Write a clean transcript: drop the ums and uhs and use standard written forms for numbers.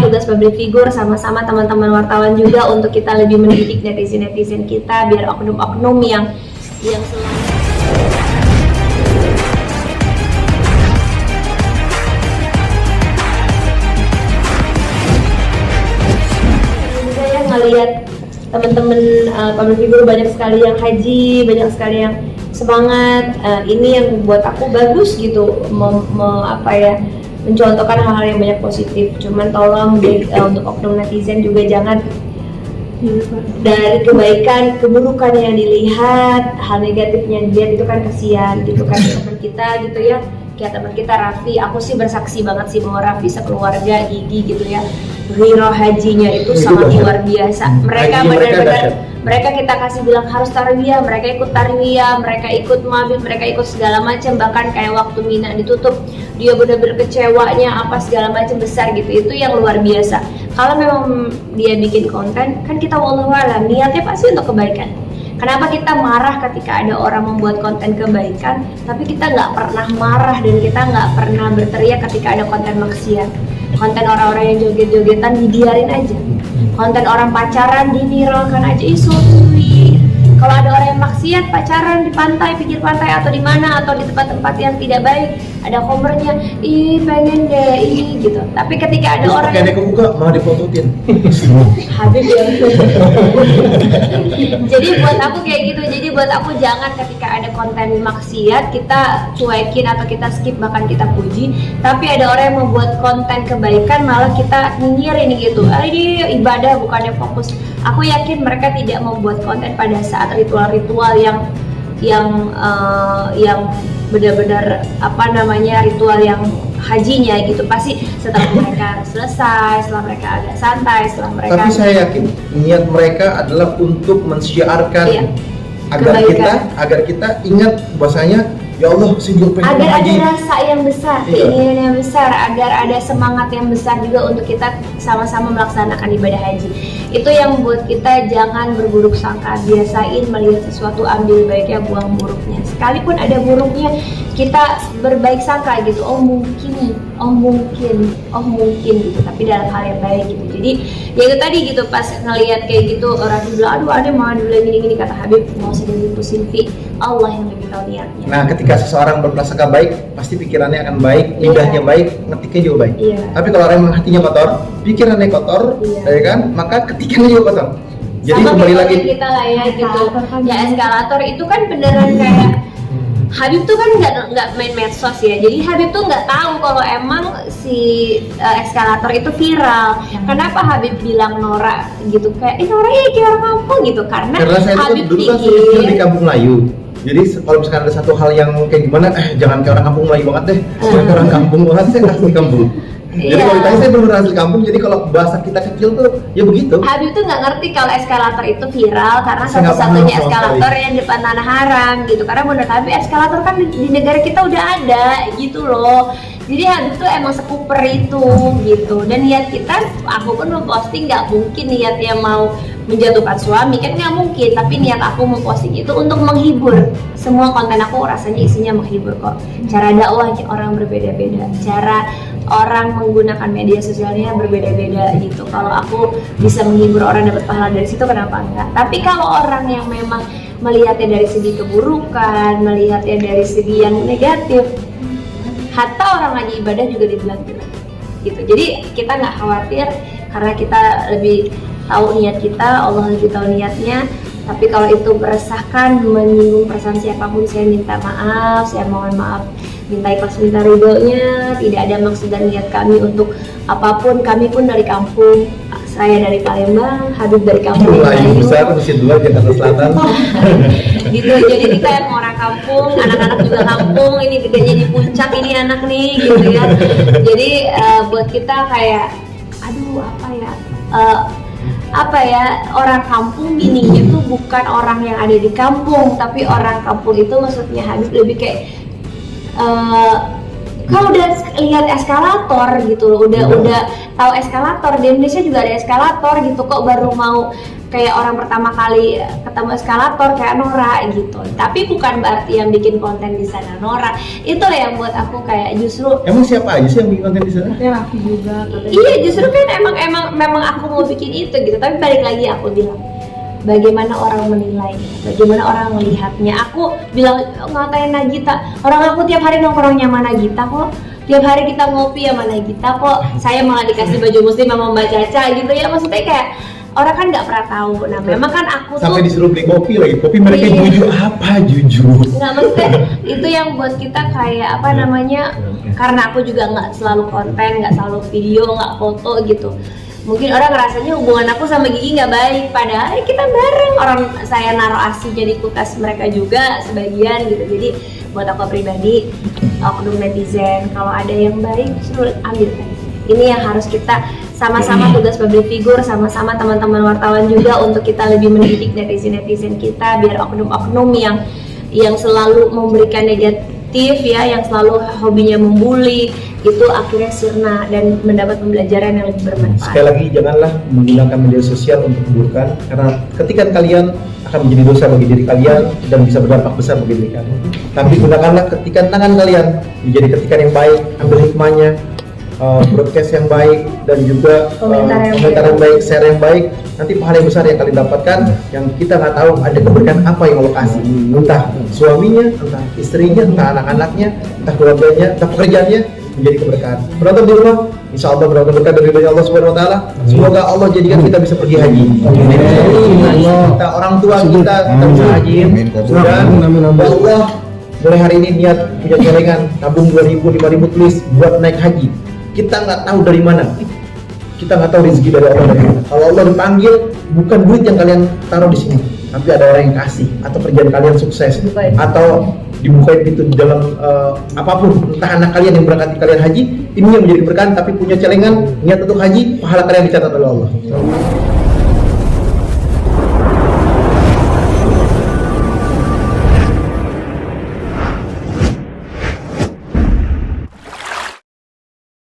tugas public figure sama-sama teman-teman wartawan juga untuk kita lebih mendidik netizen kita biar oknum-oknum yang selalu juga ya ngelihat teman-teman public figure banyak sekali yang haji, banyak sekali yang semangat. Ini yang buat aku bagus gitu, mencontohkan hal-hal yang banyak positif. Cuman tolong untuk oknum netizen juga jangan dari kebaikan keburukan yang dilihat, hal negatifnya dilihat, itu kan kasihan gitu kan teman kita gitu ya. Kayak teman kita Raffi, aku sih bersaksi banget sih bahwa Raffi sekeluarga Gigi gitu ya, ghirah hajinya itu sangat luar biasa. Mereka benar-benar, mereka kita kasih bilang harus tarwiyah, mereka ikut tarwiyah, mereka ikut mabit, mereka ikut segala macam. Bahkan kayak waktu Mina ditutup, dia benar-benar kecewanya apa segala macam besar gitu. Itu yang luar biasa. Kalau memang dia bikin konten, kan kita wallahu a'lam niatnya pasti untuk kebaikan. Kenapa kita marah ketika ada orang membuat konten kebaikan, tapi kita nggak pernah marah dan kita nggak pernah berteriak ketika ada konten maksiat, konten orang-orang yang joget-jogetan dibiarin aja, konten orang pacaran diviralkan aja, so sweet. Kalau ada orang yang maksiat pacaran di pantai, pinggir pantai atau di mana atau di tempat-tempat yang tidak baik, ada komernya, ih pengen deh, ih gitu. Tapi ketika ada terus orang yang kebuka malah difototin, habis ya. Jadi buat aku kayak gitu. Jadi buat aku jangan ketika ada konten maksiat kita cuekin atau kita skip, bahkan kita puji. Tapi ada orang yang membuat konten kebaikan malah kita nyinyirin gitu. Ini ibadah bukannya fokus. Aku yakin mereka tidak membuat konten pada saat ritual-ritual yang benar-benar ritual yang hajinya gitu. Pasti setelah mereka selesai, setelah mereka agak santai, setelah mereka. Tapi saya yakin niat mereka adalah untuk mensiarkan agar kita ingat bahwasanya ya Allah sungguh pengen agar haji. Ada rasa yang besar, keinginan yang besar, agar ada semangat yang besar juga untuk kita sama-sama melaksanakan ibadah haji. Itu yang membuat kita jangan berburuk sangka, biasain melihat sesuatu ambil baiknya, buang buruknya. Sekalipun ada buruknya, kita berbaik sangka gitu. Oh mungkin gitu, tapi dalam hal yang baik gitu. Jadi ya itu tadi gitu, pas ngelihat kayak gitu orang bilang aduh ada mah bilang gini kata Habib, mau usah dipusin Fi, Allah yang lebih tahu niatnya. Nah ketika seseorang berprasangka baik, pasti pikirannya akan baik, lidahnya baik, ngetiknya juga baik. Tapi kalau orang yang hatinya kotor, pikirannya kotor, ya kan, maka ketikannya juga kotor. Jadi sama kembali lagi kita lah ya gitu. Ya eskalator itu kan beneran kayak Habib tuh kan nggak main medsos ya, jadi Habib tuh nggak tahu kalau emang si eskalator itu viral. Kenapa Habib bilang Nora gitu, kayak Nora kayak orang kampung gitu, karena saya Habib dulu kan kecil di kampung Melayu. Jadi kalau misalkan ada satu hal yang kayak gimana, jangan kayak orang kampung Melayu banget deh, jangan kayak orang kampung banget, saya asli kampung. Jadi kalau ditanya saya benar asli kampung, jadi kalau bahasa kita kecil tuh ya begitu. Habib tuh nggak ngerti kalau eskalator itu viral karena satu-satunya eskalator yang depan tanah haram gitu. Karena menurut Habib eskalator kan di negara kita udah ada gitu loh. Jadi Habib tuh emang sekuper itu gitu. Dan niat kita, aku pun memposting nggak mungkin niatnya mau menjatuhkan suami, kan nggak mungkin. Tapi niat aku memposting itu untuk menghibur. Semua konten aku rasanya isinya menghibur kok. Cara dakwah orang berbeda-beda, cara orang menggunakan media sosialnya berbeda-beda gitu. Kalau aku bisa menghibur orang dapat pahala dari situ, kenapa enggak? Tapi kalau orang yang memang melihatnya dari segi keburukan, melihatnya dari segi yang negatif, hatta orang lagi ibadah juga dibilang gitu. Jadi kita nggak khawatir karena kita lebih tahu niat kita, Allah lebih tahu niatnya. Tapi kalau itu meresahkan, menyinggung perasaan siapapun, saya minta maaf, saya mohon maaf, minta ikhlas, minta ridhonya. Tidak ada maksud dan niat kami untuk apapun. Kami pun dari kampung, saya dari Palembang, Habib dari kampung Melayu besar, Mesir 2, Jakarta Selatan. Gitu, jadi kita emang orang kampung, anak-anak juga kampung, ini gedenya di puncak ini anak nih gitu ya. Jadi buat kita kayak, aduh apa ya, orang kampung meaning itu bukan orang yang ada di kampung, tapi orang kampung itu maksudnya Habib lebih kayak Kalau udah lihat eskalator gitu loh, udah tahu eskalator, di Indonesia juga ada eskalator gitu, kok baru mau kayak orang pertama kali ketemu eskalator kayak Nora gitu. Tapi bukan berarti yang bikin konten di sana Nora. Itu yang buat aku kayak justru Emang siapa aja sih yang bikin konten di sana? Ya Raffi juga katanya. iya, justru kan memang aku mau bikin itu gitu. Tapi balik lagi aku bilang, bagaimana orang menilainya, bagaimana orang melihatnya. Aku bilang ngatain Nagita, orang aku tiap hari nongkrongnya sama Nagita kok, tiap hari kita ngopi sama Nagita kok, saya malah dikasih baju muslim sama Mbak Caca gitu ya. Maksudnya kayak orang kan nggak pernah tahu. Nah memang kan aku Sampai tuh disuruh beli kopi lagi, kopi mereka Iya. jujur apa jujur? nggak, maksudnya itu yang buat kita kayak apa namanya, karena aku juga nggak selalu konten, nggak selalu video, nggak foto gitu. Mungkin orang ngerasanya hubungan aku sama Gigi nggak baik, padahal kita bareng. Orang saya naruh ASI jadi kulkas mereka juga sebagian gitu. Jadi buat aku pribadi, oknum netizen kalau ada yang baik justru ambil aja. Ini yang harus kita sama-sama tugas public figure, sama-sama teman-teman wartawan juga untuk kita lebih mendidik netizen-netizen kita biar oknum-oknum yang selalu memberikan negatif ya, yang selalu hobinya membuli itu akhirnya sirna dan mendapat pembelajaran yang lebih bermanfaat. Sekali lagi janganlah menggunakan media sosial untuk keburukan, karena ketikan kalian akan menjadi dosa bagi diri kalian dan bisa berdampak besar bagi diri kalian. Tapi gunakanlah ketikan tangan kalian menjadi ketikan yang baik, ambil hikmahnya, broadcast yang baik dan juga komentar yang baik, share yang baik. Nanti pahala yang besar yang kalian dapatkan, yang kita nggak tahu ada keberkahan apa yang Allah kasih, entah suaminya, entah istrinya, entah anak-anaknya, entah keluarganya, entah pekerjaannya, menjadi keberkahan. Penonton di rumah, insya Allah berdoa berkah dari Allah Subhanahu Wa Taala. Semoga Allah jadikan kita bisa pergi haji. Kita orang tua kita bisa haji. Dan Allah mulai hari ini niat punya celengan, tabung 2.000, 5.000 tulis buat naik haji. Kita nggak tahu dari mana. Kita nggak tahu rezeki dari Allah dari mana. Kalau Allah dipanggil, bukan duit yang kalian taruh di sini, tapi ada orang yang kasih, atau kerjaan kalian sukses, atau dibukain pintu di dalam apapun, entah anak kalian yang berangkat kalian haji, ini yang menjadi keberkahan. Tapi punya celengan niat untuk haji, pahala kalian dicatat oleh Allah.